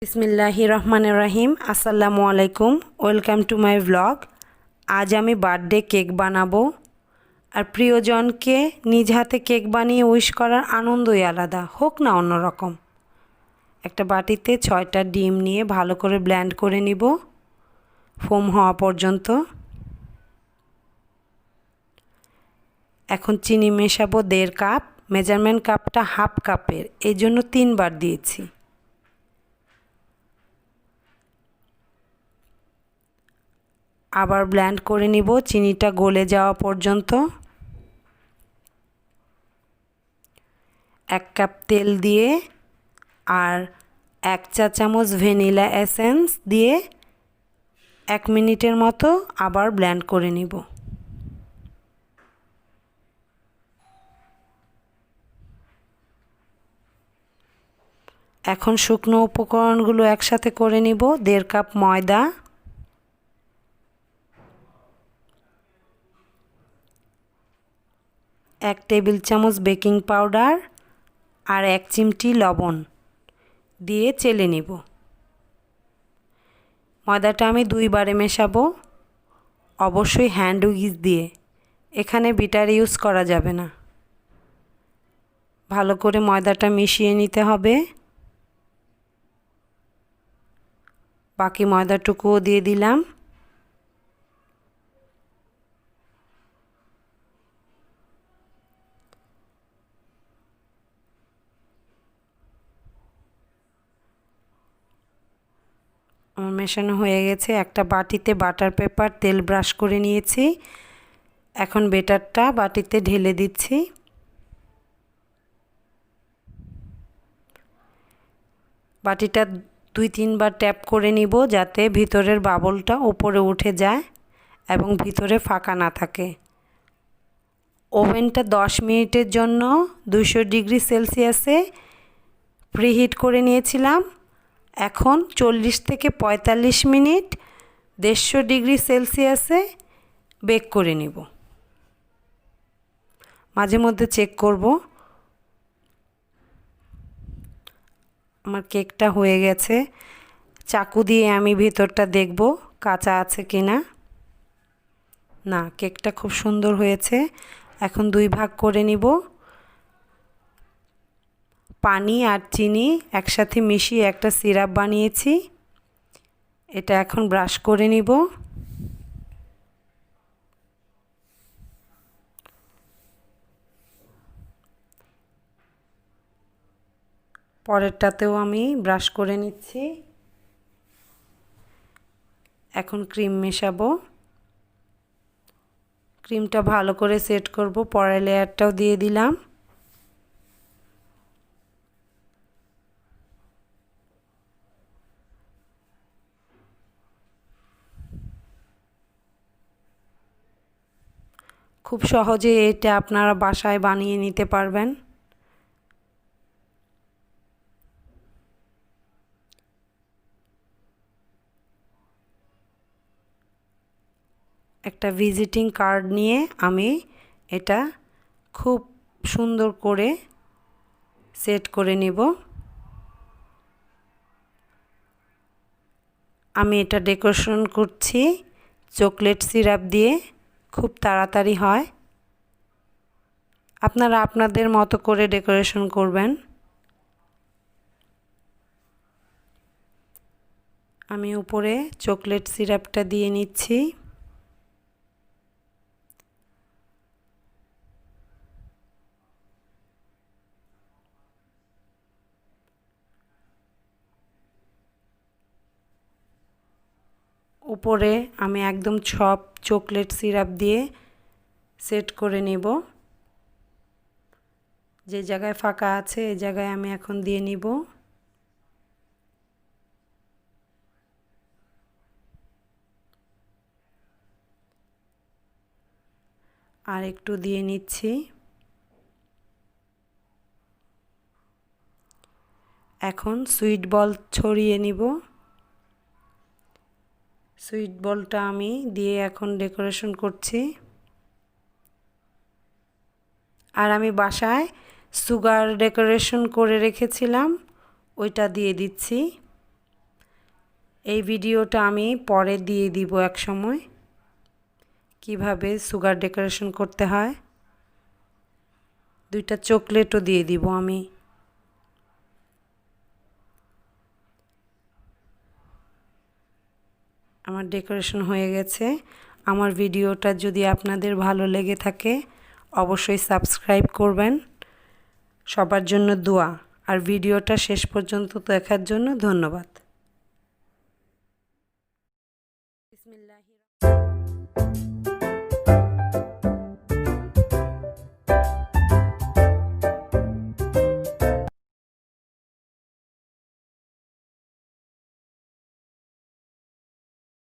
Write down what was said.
বিসমিল্লাহির রহমানির রহিম। আসসালামু আলাইকুম, ওয়েলকাম টু মাই ব্লগ। আজ আমি বার্থডে কেক বানাবো। আর প্রিয়জনকে নিজ হাতে কেক বানিয়ে উইশ করার আনন্দই আলাদা, হোক না অন্যরকম। একটা বাটিতে 6টা ডিম নিয়ে ভালো করে ব্লেন্ড করে নিব ফোম হওয়া পর্যন্ত। এখন চিনি মেশাবো 1.5 কাপ। মেজারমেন্ট কাপটা হাফ কাপের, এই জন্য 3বার দিয়েছি। আবার ব্লেন্ড করে নিব চিনিটা গলে যাওয়া পর্যন্ত। 1 কাপ তেল দিয়ে আর 1 চা চামচ ভ্যানিলা এসেন্স দিয়ে 1 মিনিটের মতো আবার ব্লেন্ড করে নিব। এখন শুকনো উপকরণগুলো একসাথে করে নিব। 1.5 কাপ ময়দা, 1 টেবিল চামচ বেকিং পাউডার আর 1 চিমটি লবণ দিয়ে চেলে নিব। ময়দাটা আমি 2বারে মেশাবো, অবশ্যই হ্যান্ড উইস্ক দিয়ে। এখানে বিটার ইউজ করা যাবে না। ভালো করে ময়দাটা মিশিয়ে নিতে হবে। বাকি ময়দাটুকুও দিয়ে দিলাম। আমার মেশানো হয়ে গেছে। একটা বাটিতে বাটার পেপার তেল ব্রাশ করে নিয়েছি। এখন বেটারটা বাটিতে ঢেলে দিচ্ছি। বাটিটা 2-3বার ট্যাপ করে নিব যাতে ভিতরের বাবলটা উপরে উঠে যায় এবং ভিতরে ফাঁকা না থাকে। ওভেনটা 10 মিনিটের জন্য 200 ডিগ্রি সেলসিয়াসে প্রিহিট করে নিয়েছিলাম। এখন 40 থেকে 45 মিনিট 150 ডিগ্রি সেলসিয়াসে বেক করে নিব। মাঝে মধ্যে চেক করব। আমার কেকটা হয়ে গেছে। চাকু দিয়ে আমি ভিতরটা দেখব কাঁচা আছে কিনা। না, কেকটা খুব সুন্দর হয়েছে। এখন 2 ভাগ করে নিব। পানি আর চিনি একসাথে মিশিয়ে একটা সিরাপ বানিয়েছি। এটা এখন ব্রাশ করে নিব। পরেরটাতেও আমি ব্রাশ করে নিচ্ছি। এখন ক্রিম মেশাবো। ক্রিমটা ভালো করে সেট করব। পরের লেয়ারটাও দিয়ে দিলাম। খুব সহজে এটা আপনারা বাসায় বানিয়ে নিতে পারবেন। একটা ভিজিটিং কার্ড নিয়ে আমি এটা খুব সুন্দর করে সেট করে নিব। আমি এটা ডেকোরেশন করছি চকলেট সিরাপ দিয়ে। খুব তাড়াতাড়ি হয়। আপনারা আপনাদের মতো করে ডেকোরেশন করবেন। আমি উপরে চকলেট সিরাপটা দিয়ে নিচ্ছি। উপরে আমি একদম সব চকলেট সিরাপ দিয়ে সেট করে নেব। যে জায়গায় ফাঁকা আছে এই জায়গায় আমি এখন দিয়ে নিব। আর একটু দিয়ে নিচ্ছি। এখন সুইট বল ছড়িয়ে নিব। সুইট বলটা আমি দিয়ে এখন ডেকোরেশন করছি। আর আমি বাসায় সুগার ডেকোরেশন করে রেখেছিলাম, ওইটা দিয়ে দিচ্ছি। এই ভিডিওটা আমি পরে দিয়ে দিব এক সময়, কিভাবে সুগার ডেকোরেশন করতে হয়। 2টা চকলেটও দিয়ে দিব আমি। আমার ডেকোরেশন হয়ে গেছে। আমার ভিডিওটা যদি আপনাদের ভালো লেগে থাকে অবশ্যই সাবস্ক্রাইব করবেন। সবার জন্য দোয়া, আর ভিডিওটা শেষ পর্যন্ত দেখার জন্য ধন্যবাদ। বিসমিল্লাহির